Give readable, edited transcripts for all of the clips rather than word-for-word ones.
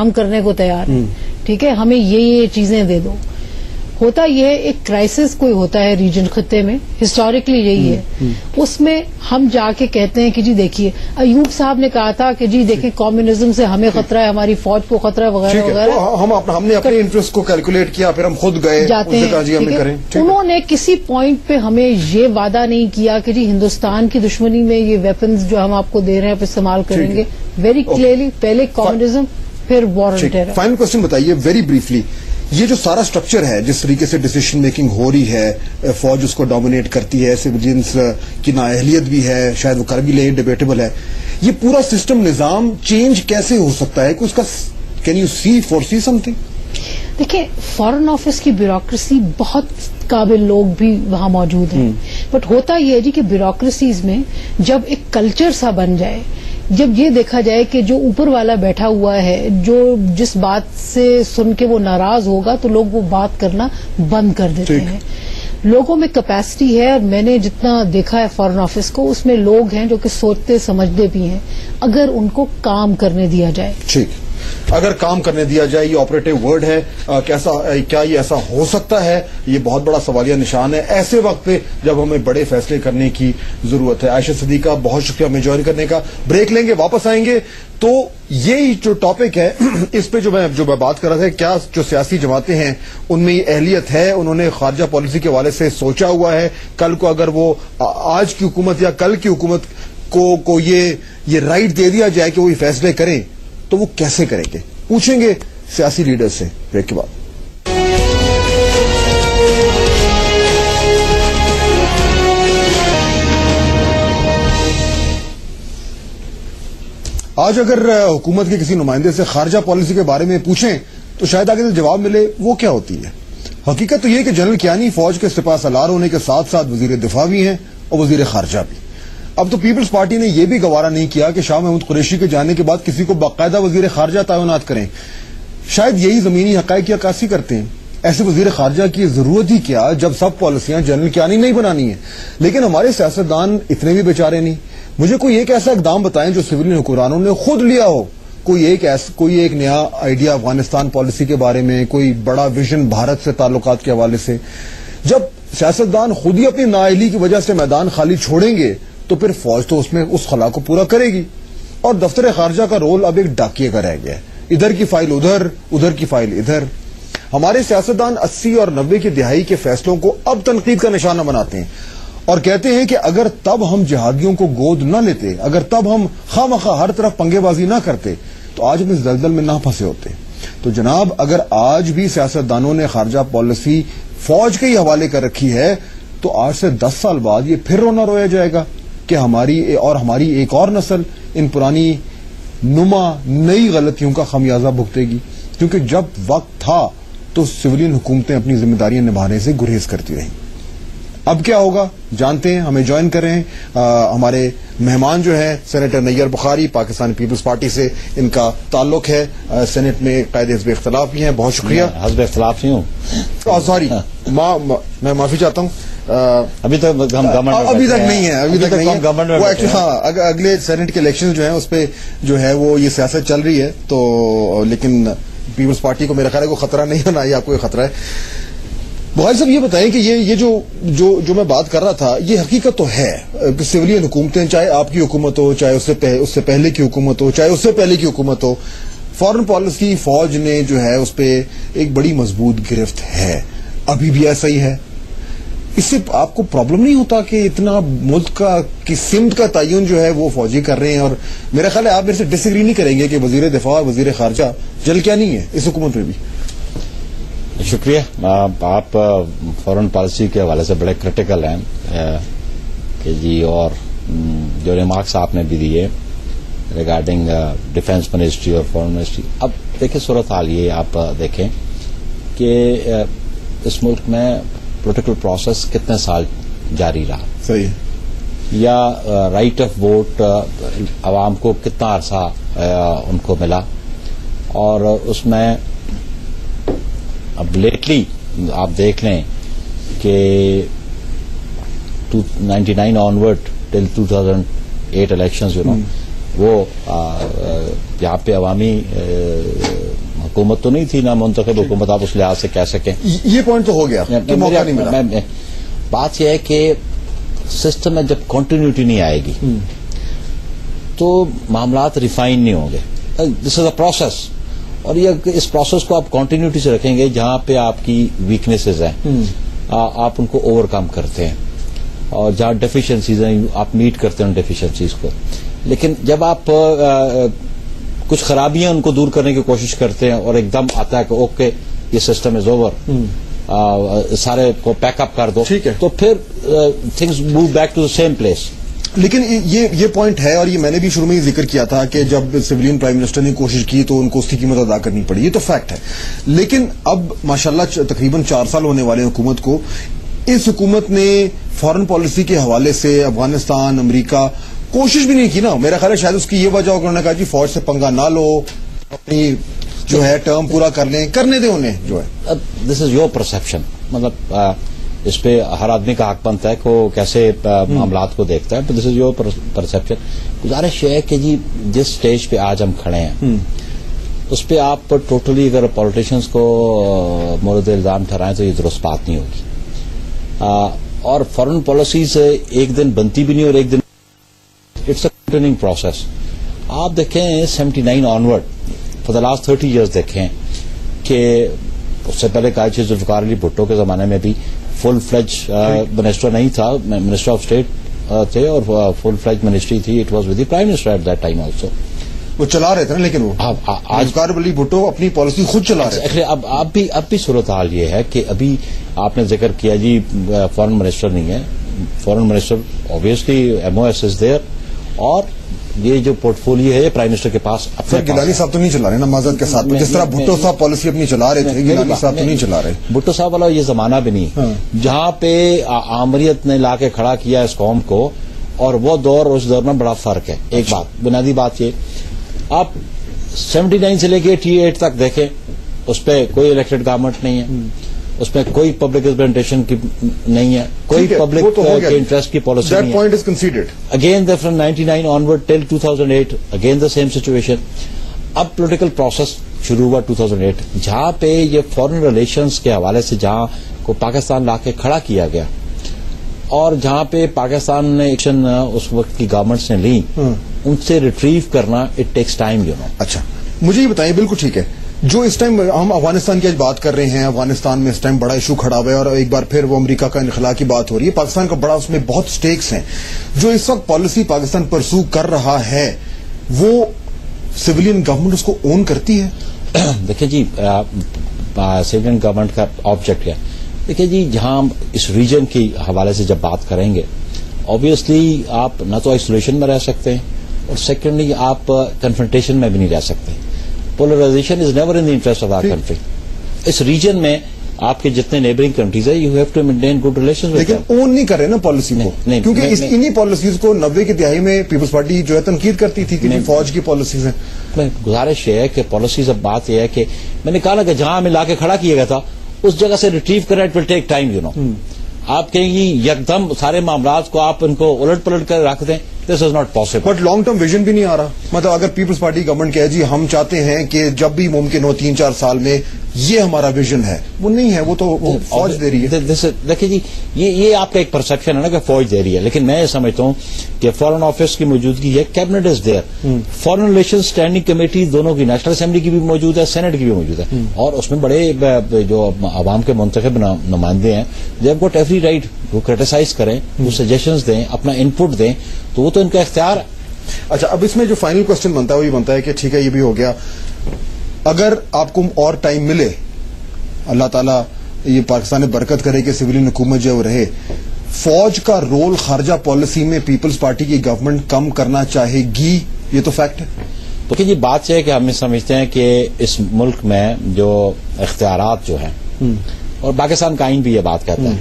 کام کرنے کو تیار ہیں, ٹھیک ہے, ہمیں یہ چیزیں دے دو. ہوتا یہ ایک کرائسس کوئی ہوتا ہے ریجن خطے میں, ہسٹوریکلی یہی ہے, اس میں ہم جا کے کہتے ہیں کہ جی دیکھیے ایوب صاحب نے کہا تھا کہ جی دیکھیں کمیونزم سے ہمیں خطرہ ہے, ہماری فوج کو خطرہ ہے وغیرہ وغیرہ. ہم نے اپنے انٹرسٹ کو کیلکولیٹ کیا, پھر ہم خود گئے جاتے ہیں. انہوں نے کسی پوائنٹ پہ ہمیں یہ وعدہ نہیں کیا کہ جی ہندوستان کی دشمنی میں یہ ویپنز جو ہم آپ کو دے رہے ہیں آپ استعمال کریں گے. ویری کلیئرلی پہلے کمیونزم پھر وار آن ٹیرر. فائنل کوشچن بتائیے ویری بریفلی, یہ جو سارا سٹرکچر ہے جس طریقے سے ڈیسیشن میکنگ ہو رہی ہے, فوج اس کو ڈومینیٹ کرتی ہے, سویلینز کی نااہلیت بھی ہے, شاید وہ کر بھی لیں, ڈیبیٹیبل ہے, یہ پورا سسٹم نظام چینج کیسے ہو سکتا ہے, کہ اس کا can you foresee something? دیکھیں فارن آفس کی بیوروکریسی بہت قابل لوگ بھی وہاں موجود ہیں, بٹ ہوتا یہ ہے جی کہ بیوروکریسیز میں جب ایک کلچر سا بن جائے, جب یہ دیکھا جائے کہ جو اوپر والا بیٹھا ہوا ہے جو جس بات سے سن کے وہ ناراض ہوگا تو لوگ وہ بات کرنا بند کر دیتے ہیں. لوگوں میں کیپیسٹی ہے, اور میں نے جتنا دیکھا ہے فارن آفس کو, اس میں لوگ ہیں جو کہ سوچتے سمجھتے بھی ہیں, اگر ان کو کام کرنے دیا جائے. ٹھیک, اگر کام کرنے دیا جائے, یہ آپریٹو ورڈ ہے. کیا یہ ایسا ہو سکتا ہے؟ یہ بہت بڑا سوالیہ نشان ہے ایسے وقت پہ جب ہمیں بڑے فیصلے کرنے کی ضرورت ہے. عائشہ صدیقہ بہت شکریہ ہمیں جوائن کرنے کا. بریک لیں گے, واپس آئیں گے تو یہی جو ٹاپک ہے اس پہ جو میں بات کر رہا تھا, کیا جو سیاسی جماعتیں ہیں ان میں یہ اہلیت ہے, انہوں نے خارجہ پالیسی کے حوالے سے سوچا ہوا ہے, کل کو اگر وہ آج کی حکومت یا کل کی حکومت کو یہ رائٹ دے دیا جائے کہ وہ یہ فیصلے کریں تو وہ کیسے کریں گے؟ پوچھیں گے سیاسی لیڈر سے بریک کے بعد. آج اگر حکومت کے کسی نمائندے سے خارجہ پالیسی کے بارے میں پوچھیں تو شاید آگے سے جواب ملے وہ کیا ہوتی ہے. حقیقت تو یہ کہ جنرل کیانی فوج کے سپاہ سالار ہونے کے ساتھ ساتھ وزیر دفاع بھی ہیں اور وزیر خارجہ بھی. اب تو پیپلز پارٹی نے یہ بھی گوارا نہیں کیا کہ شاہ محمود قریشی کے جانے کے بعد کسی کو باقاعدہ وزیر خارجہ تعینات کریں. شاید یہی زمینی حقائق کی عکاسی کرتے ہیں. ایسے وزیر خارجہ کی ضرورت ہی کیا جب سب پالیسیاں جنرل کیانی نہیں بنانی ہیں. لیکن ہمارے سیاستدان اتنے بھی بیچارے نہیں. مجھے کوئی ایک ایسا اقدام بتائیں جو سویلین حکمرانوں نے خود لیا ہو, کوئی ایک نیا آئیڈیا افغانستان پالیسی کے بارے میں, کوئی بڑا ویژن بھارت سے تعلقات کے حوالے سے. جب سیاستدان خود ہی اپنی نااہلی کی وجہ سے میدان خالی چھوڑیں گے تو پھر فوج تو اس میں اس خلا کو پورا کرے گی, اور دفتر خارجہ کا رول اب ایک ڈاکیے کا رہ گیا ہے. ادھر کی فائل ادھر, ادھر کی فائل ادھر. ہمارے سیاستدان 80 اور 90 کی دہائی کے فیصلوں کو اب تنقید کا نشانہ بناتے ہیں اور کہتے ہیں کہ اگر تب ہم جہادیوں کو گود نہ لیتے, اگر تب ہم خواہ ہر طرف پنگے بازی نہ کرتے تو آج ہم اس دلدل میں نہ پھنسے ہوتے. تو جناب اگر آج بھی سیاستدانوں نے خارجہ پالیسی فوج کے ہی حوالے کر رکھی ہے تو آج سے 10 سال بعد یہ پھر رونا رویا جائے گا کہ ہماری ایک اور نسل ان پرانی نما نئی غلطیوں کا خمیازہ بھگتے گی. کیونکہ جب وقت تھا تو سویلین حکومتیں اپنی ذمہ داریاں نبھانے سے گریز کرتی رہیں. اب کیا ہوگا جانتے ہیں, ہمیں جوائن کر رہے ہیں ہمارے مہمان جو ہیں سینیٹر نیر بخاری, پاکستان پیپلز پارٹی سے ان کا تعلق ہے, سینٹ میں قائد حزب اختلاف بھی ہیں. بہت شکریہ. حزب اختلاف نہیں ہوں, سوری میں معافی چاہتا ہوں, ابھی تک نہیں ہے. وہ اگلے سینٹ کے الیکشن جو ہیں اس پہ جو ہے وہ یہ سیاست چل رہی ہے, تو لیکن پیپلز پارٹی کو میرا خیال ہے کوئی خطرہ نہیں ہونا, یہ آپ کو خطرہ ہے. بخاری صاحب یہ بتائیں کہ یہ جو میں بات کر رہا تھا یہ حقیقت تو ہے کہ سویلین حکومتیں, چاہے آپ کی حکومت ہو, چاہے اس سے پہلے کی حکومت ہو, چاہے اس سے پہلے کی حکومت ہو, فارن پالیسی فوج نے جو ہے اس پہ ایک بڑی مضبوط گرفت ہے, ابھی بھی ایسا ہی ہے. اس سے آپ کو پرابلم نہیں ہوتا کہ اتنا ملک کی سمت کا تعین جو ہے وہ فوجی کر رہے ہیں؟ اور میرا خیال ہے آپ میرے سے ڈس ایگری نہیں کریں گے کہ وزیر دفاع اور وزیر خارجہ جل کیا نہیں ہے اس حکومت میں بھی. شکریہ. آپ فارن پالیسی کے حوالے سے بڑے کرٹیکل ہیں کہ جی, اور جو ریمارکس آپ نے بھی دیے ریگارڈنگ ڈیفینس منسٹری اور فارن منسٹری. اب دیکھیں صورتحال یہ آپ دیکھیں کہ اس ملک میں پولیٹیکل پروسیس کتنے سال جاری رہا, صحیح, یا رائٹ آف ووٹ عوام کو کتنا عرصہ ان کو ملا, اور اس میں اب لیٹلی آپ دیکھ لیں کہ 99 آنورڈ ٹل 2008 الیکشنز وہ یہاں پہ عوامی हुकूमत तो नहीं थी, ना मुंतखब हुकूमत आप उस लिहाज से कह सकें। ये पॉइंट तो हो गया कि मौका नहीं मिला। बात यह है कि सिस्टम में जब कंटिन्यूटी नहीं आएगी तो मामलात रिफाइन नहीं होंगे। दिस इज अ प्रोसेस, और ये इस प्रोसेस को आप कंटिन्यूटी से रखेंगे, जहां पे आपकी वीकनेसेस हैं आप उनको ओवरकम करते हैं, और जहां डेफिशिएंसीज हैं आप मीट करते हैं उन डेफिशिएंसीज को। लेकिन जब आप कुछ खराबियां उनको दूर करने की कोशिश करते हैं और एकदम आता है कि ओके ये सिस्टम इज ओवर, सारे को पैकअप कर दो, ठीक है, तो फिर things move back to the same place. लेकिन ये पॉइंट है, और ये मैंने भी शुरू में ही जिक्र किया था कि जब सिविलियन प्राइम मिनिस्टर ने कोशिश की तो उनको उसकी कीमत अदा करनी पड़ी, ये तो फैक्ट है। लेकिन अब माशाल्लाह तकरीबन 4 साल होने वाले हुकूमत को, इस हुकूमत ने फॉरेन पॉलिसी के हवाले से अफगानिस्तान, अमेरिका कोशिश भी नहीं की ना। मेरा ख्याल है शायद उसकी ये वजह हो, उन्होंने कहा जी फौज से पंगा ना लो, अपनी जो है टर्म पूरा कर लें, करने दें उन्हें जो है। दिस इज योर परसेप्शन, मतलब इस पे हर आदमी का हक बनता है को कैसे मामलात को देखता है, तो दिस इज योर परसेप्शन। गुजारिश है कि जी जिस स्टेज पे आज हम खड़े हैं उस पे आप टोटली अगर पॉलिटिशियंस को मोरद इल्जाम ठहराएं तो ये दुरुस्त बात नहीं होगी। और फॉरेन पॉलिसी से एक दिन बनती भी नहीं, और एक दिन इट्स अ कंटिन्यूइंग प्रोसेस। आप देखें 79 onward for the last 30 years देखें कि उससे पहले कायद जुल्फिकार अली भुट्टो के जमाने में भी फुल फ्लेज मिनिस्टर नहीं था, मिनिस्टर ऑफ स्टेट थे, और फुल फ्लेज मिनिस्ट्री थी, it was with the prime minister at that time also. वो चला रहे थे ना, लेकिन वो आज जुल्फिकार अली भुट्टो अपनी पॉलिसी खुद चला रहे थे। अब भी सूरत हाल ये है कि अभी आपने जिक्र किया जी फॉरेन मिनिस्टर नहीं है, foreign minister obviously MOS is there, और ये जो पोर्टफोलियो है प्राइम मिनिस्टर के पास अपने गिलानी साहब तो नहीं चला रहे ना माजरत के साथ, जिस तरह भुट्टो साहब पॉलिसी अपनी चला रहे थे, गिलानी साहब तो नहीं चला रहे। भुट्टो साहब वाला ये जमाना भी नहीं जहां पे आमरीत ने लाके खड़ा किया इस कौम को, और वो दौर उस दौर में बड़ा फर्क है। एक बात, बुनियादी बात ये, आप 79 से लेके 88 तक देखें, उस पर कोई इलेक्टेड गवर्नमेंट नहीं है, उसमें कोई पब्लिक रिप्रेजेंटेशन की नहीं है, कोई पब्लिक के इंटरेस्ट की पॉलिसी नहीं है। Point is considered again from 99 onward till 2008 again the same situation. अब पॉलिटिकल प्रोसेस शुरू हुआ 2008, जहां पे ये फॉरेन रिलेशंस के हवाले से जहां को पाकिस्तान लाके खड़ा किया गया, और जहां पे पाकिस्तान ने एक्शन उस वक्त की गवर्नमेंट्स ने ली, उनसे रिट्रीव करना it takes time, you know. अच्छा, मुझे ये बताइए, बिल्कुल ठीक है, जो इस टाइम हम अफगानिस्तान की आज बात कर रहे हैं, अफगानिस्तान में इस टाइम बड़ा इशू खड़ा हुआ है, और एक बार फिर वो अमेरिका का इनखला की बात हो रही है, पाकिस्तान का बड़ा उसमें बहुत स्टेक्स हैं। जो इस वक्त पॉलिसी पाकिस्तान परसू कर रहा है, वो सिविलियन गवर्नमेंट उसको ओन करती है? देखिए जी, सिविलियन गवर्नमेंट का ऑब्जेक्ट है, देखिए जी, जहां इस रीजन के हवाले से जब बात करेंगे, ऑब्वियसली आप न तो आइसोलेशन में रह सकते हैं, और सेकेंडली आप कन्फ्रंटेशन में भी नहीं रह सकते। Polarization is never in the interest of our country. इस रीजन में आपके जितने नेबरिंग कंट्रीज है, you have to maintain good relations with them. लेकिन ओन नहीं कर रहे ना पॉलिसी को, क्योंकि इन्हीं पॉलिसीज को 90 की दिहाई में पीपल्स पार्टी जो है तनकीद करती थी कि फौज की पॉलिसीज हैं। गुजारिश है कि पॉलिसीज, अब बात यह है कि मैंने कहा ना कि जहां हमें लाके खड़ा किया गया था उस जगह से रिट्रीव करना it will take time, you know. आप कहेंगे यकदम सारे मामलात को आप इनको उलट पलट कर रख दें, this is not possible. But long term vision भी नहीं आ रहा। मतलब अगर पीपल्स पार्टी गवर्नमेंट कहे जी हम चाहते हैं कि जब भी मुमकिन हो 3-4 साल में ये हमारा विजन है, वो नहीं है, वो तो फौज दे रही है। देखिए जी, ये आपका एक परसेप्शन है ना कि फौज दे रही है, लेकिन मैं समझता हूं कि फॉरेन ऑफिस की मौजूदगी है, cabinet is there, foreign relation standing committee दोनों की, नेशनल असेंबली की भी मौजूद है, सेनेट की भी मौजूद है, और उसमें बड़े जो आवाम के मुंतखब नुमाइंदे हैं, they have got every right, वो क्रिटिसाइज करें, वो सजेशंस दें, अपना इनपुट दें, तो वो तो इनका इख्तियार है। अच्छा, अब इसमें जो फाइनल क्वेश्चन बनता है वो ये बनता है कि ठीक है, ये भी हो गया, अगर आपको और टाइम मिले, अल्लाह ताला ये पाकिस्तान में बरकत करे कि सिविलियन हुकूमत जो रहे, फौज का रोल खारजा पॉलिसी में पीपल्स पार्टी की गवर्नमेंट कम करना चाहेगी, ये तो फैक्ट है। देखिए जी, बात यह है कि हम समझते हैं कि इस मुल्क में जो इख्तियारात जो हैं, और पाकिस्तान का आइन भी ये बात कहता है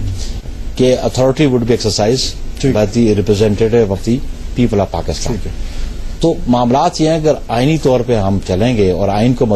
कि authority would be exercise by the representative of the people of Pakistan. तो मामलात ये हैं, अगर आइनी तौर पे हम चलेंगे और आइन को